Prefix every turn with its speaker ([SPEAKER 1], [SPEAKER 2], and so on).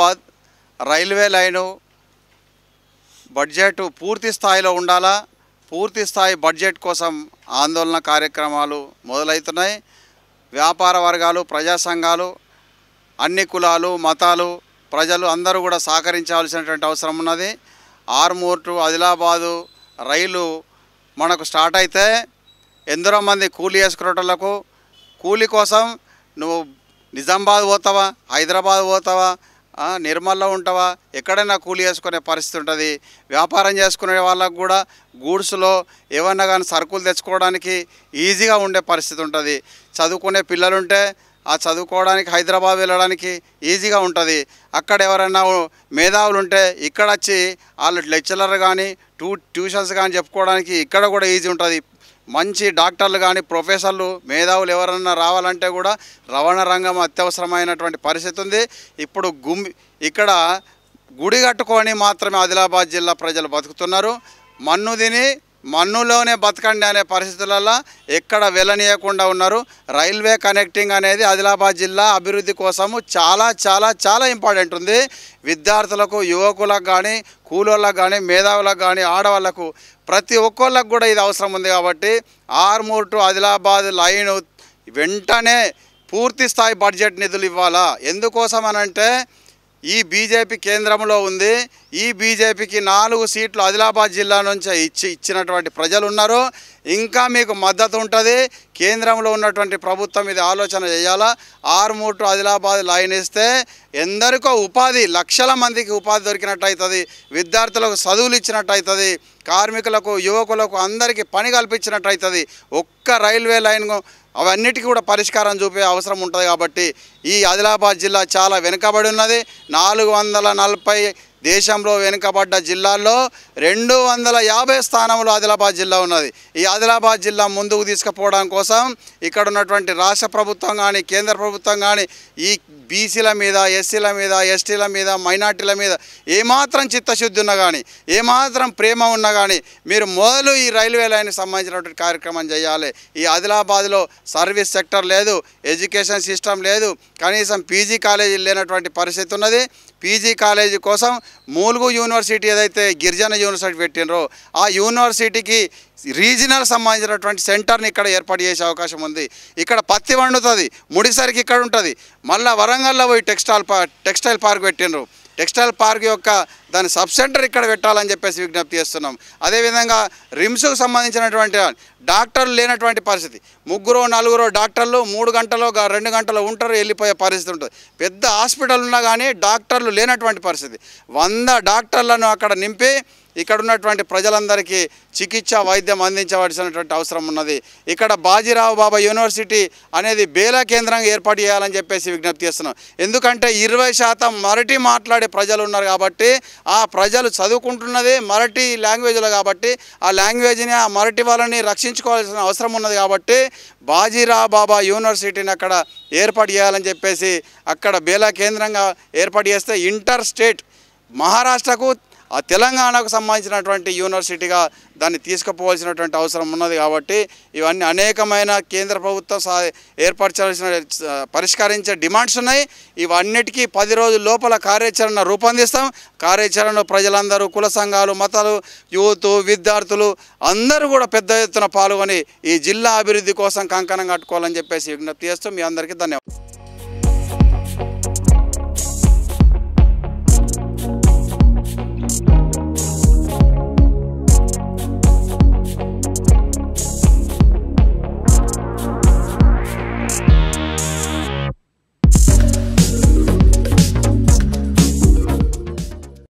[SPEAKER 1] Adilabad railway line budget పూర్తి స్థాయిలో ఉండాలా, పూర్తి స్థాయి బడ్జెట్ కోసం ఆందోళన కార్యక్రమాలు మొదలవుతున్నాయి. వ్యాపార వర్గాలు, ప్రజా సంఘాలు, అన్ని కులాలు, మతాలు, ప్రజలు అందరూ కూడా సహకరించాల్సినటువంటి అవసరం ఉన్నది. ఆర్మూర్ టు ఆదిలాబాదు రైలు మనకు స్టార్ట్ అయితే ఎందరో మంది కూలీ వేసుకునేటోళ్లకు కూలీ కోసం నువ్వు నిజామాబాద్ పోతావా, హైదరాబాద్ పోతావా, నిర్మల్లో ఉంటావా, ఎక్కడైనా కూలీ వేసుకునే పరిస్థితి ఉంటుంది. వ్యాపారం చేసుకునే వాళ్ళకు కూడా గూడ్స్లో ఏమన్నా కానీ సరుకులు తెచ్చుకోవడానికి ఈజీగా ఉండే పరిస్థితి ఉంటుంది. చదువుకునే పిల్లలుంటే ఆ చదువుకోవడానికి హైదరాబాద్ వెళ్ళడానికి ఈజీగా ఉంటుంది. అక్కడ ఎవరైనా మేధావులు ఉంటే ఇక్కడ వచ్చి వాళ్ళు లెక్చరర్ కానీ ట్యూషన్స్ కానీ చెప్పుకోవడానికి ఇక్కడ కూడా ఈజీ ఉంటుంది. మంచి డాక్టర్లు కానీ ప్రొఫెసర్లు మేధావులు ఎవరన్నా రావాలంటే కూడా రవాణా రంగం అత్యవసరమైనటువంటి పరిస్థితి ఉంది. ఇప్పుడు ఇక్కడ గుడి కట్టుకొని మాత్రమే ఆదిలాబాద్ జిల్లా ప్రజలు బతుకుతున్నారు. మన్ను తిని మన్నులోనే బతకండి అనే పరిస్థితులలో ఎక్కడ వెళ్ళనీయకుండా ఉన్నారు. రైల్వే కనెక్టింగ్ అనేది ఆదిలాబాద్ జిల్లా అభివృద్ధి కోసము చాలా చాలా చాలా ఇంపార్టెంట్ ఉంది. విద్యార్థులకు, యువకులకు కానీ, కూలోళ్ళకు కానీ, మేధావులకు కానీ, ఆడవాళ్లకు ప్రతి ఒక్కళ్ళకు కూడా ఇది అవసరం ఉంది. కాబట్టి ఆర్మూర్ టు ఆదిలాబాద్ లైన్ వెంటనే పూర్తి స్థాయి బడ్జెట్ నిధులు ఇవ్వాలా. ఎందుకోసం అనంటే ఈ బీజేపీ కేంద్రంలో ఉంది. ఈ బీజేపీకి 4 సీట్లు ఆదిలాబాద్ జిల్లా నుంచి ఇచ్చినటువంటి ప్రజలు ఉన్నారు. ఇంకా మీకు మద్దతు ఉంటుంది. కేంద్రంలో ఉన్నటువంటి ప్రభుత్వం ఇది ఆలోచన చేయాలా. ఆర్మూర్ టు ఆదిలాబాద్ లైన్ ఇస్తే ఎందరికో ఉపాధి, లక్షల మందికి ఉపాధి దొరికినట్టు అవుతుంది. విద్యార్థులకు చదువులు ఇచ్చినట్టు అవుతుంది. కార్మికులకు, యువకులకు అందరికీ పని కల్పించినట్టు అవుతుంది. ఒక్క రైల్వే లైన్ అవన్నిటికీ కూడా పరిష్కారం చూపే అవసరం ఉంటుంది. కాబట్టి ఈ ఆదిలాబాద్ జిల్లా చాలా వెనుకబడి ఉన్నది. 440 దేశంలో వెనుకబడ్డ జిల్లాల్లో 250 స్థానంలో ఆదిలాబాద్ జిల్లా ఉన్నది. ఈ ఆదిలాబాద్ జిల్లా ముందుకు తీసుకుపోవడం కోసం ఇక్కడ ఉన్నటువంటి రాష్ట్ర ప్రభుత్వం కానీ, కేంద్ర ప్రభుత్వం కానీ ఈ బీసీల మీద, ఎస్సీల మీద, ఎస్టీల మీద, మైనార్టీల మీద ఏమాత్రం చిత్తశుద్ధి ఉన్నా కానీ, ఏమాత్రం ప్రేమ ఉన్నా కానీ మీరు మొదలు ఈ రైల్వే లైన్కి సంబంధించినటువంటి కార్యక్రమం చేయాలి. ఈ ఆదిలాబాద్లో సర్వీస్ సెక్టర్ లేదు, ఎడ్యుకేషన్ సిస్టమ్ లేదు, కనీసం పీజీ కాలేజీ లేనటువంటి పరిస్థితి ఉన్నది. పీజీ కాలేజీ కోసం మూలుగు యూనివర్సిటీ ఏదైతే గిరిజన యూనివర్సిటీ పెట్టినరో ఆ యూనివర్సిటీకి రీజనల్ సంబంధించినటువంటి సెంటర్ని ఇక్కడ ఏర్పాటు చేసే అవకాశం ఉంది. ఇక్కడ పత్తి వండుతుంది, ముడిసరికి ఇక్కడ ఉంటుంది. మళ్ళీ వరంగల్లో పోయి టెక్స్టైల్ పార్క్ పెట్టినరు. టెక్స్టైల్ పార్క్ యొక్క దాని సబ్ సెంటర్ ఇక్కడ పెట్టాలని చెప్పేసి విజ్ఞప్తి చేస్తున్నాం. అదేవిధంగా రిమ్స్కు సంబంధించినటువంటి డాక్టర్లు లేనటువంటి పరిస్థితి. 3-4 డాక్టర్లు 3 గంటలో 2 గంటలు ఉంటారు, వెళ్ళిపోయే పరిస్థితి ఉంటుంది. పెద్ద హాస్పిటల్ ఉన్నా కానీ డాక్టర్లు లేనటువంటి పరిస్థితి. 100 డాక్టర్లను అక్కడ నింపి ఇక్కడ ఉన్నటువంటి ప్రజలందరికీ చికిత్స, వైద్యం అందించవలసినటువంటి అవసరం ఉన్నది. ఇక్కడ బాజీరావు బాబా యూనివర్సిటీ అనేది బేలా కేంద్రంగా ఏర్పాటు చేయాలని చెప్పేసి విజ్ఞప్తి చేస్తున్నాం. ఎందుకంటే 20% మరాఠీ మాట్లాడే ప్రజలు ఉన్నారు. కాబట్టి ఆ ప్రజలు చదువుకుంటున్నది మరాఠీ లాంగ్వేజ్లో. కాబట్టి ఆ లాంగ్వేజ్ని, ఆ మరాఠీ వాళ్ళని రక్షించుకోవాల్సిన అవసరం ఉన్నది. కాబట్టి బాజీరావు బాబా యూనివర్సిటీని అక్కడ ఏర్పాటు చేయాలని చెప్పేసి అక్కడ బేలా కేంద్రంగా ఏర్పాటు చేస్తే ఇంటర్ స్టేట్ మహారాష్ట్రకు, ఆ తెలంగాణకు సంబంధించినటువంటి యూనివర్సిటీగా దాన్ని తీసుకుపోవాల్సినటువంటి అవసరం ఉన్నది. కాబట్టి ఇవన్నీ అనేకమైన కేంద్ర ప్రభుత్వం ఏర్పరచాల్సిన పరిష్కరించే డిమాండ్స్ ఉన్నాయి. ఇవన్నిటికీ 10 రోజుల లోపల కార్యాచరణ రూపొందిస్తాం. కార్యాచరణలో ప్రజలందరూ, కుల సంఘాలు, మతాలు, యూత్, విద్యార్థులు అందరూ కూడా పెద్ద ఎత్తున పాల్గొని ఈ జిల్లా అభివృద్ధి కోసం కంకణం కట్టుకోవాలని చెప్పేసి విజ్ఞప్తి చేస్తూ మీ అందరికీ ధన్యవాదాలు.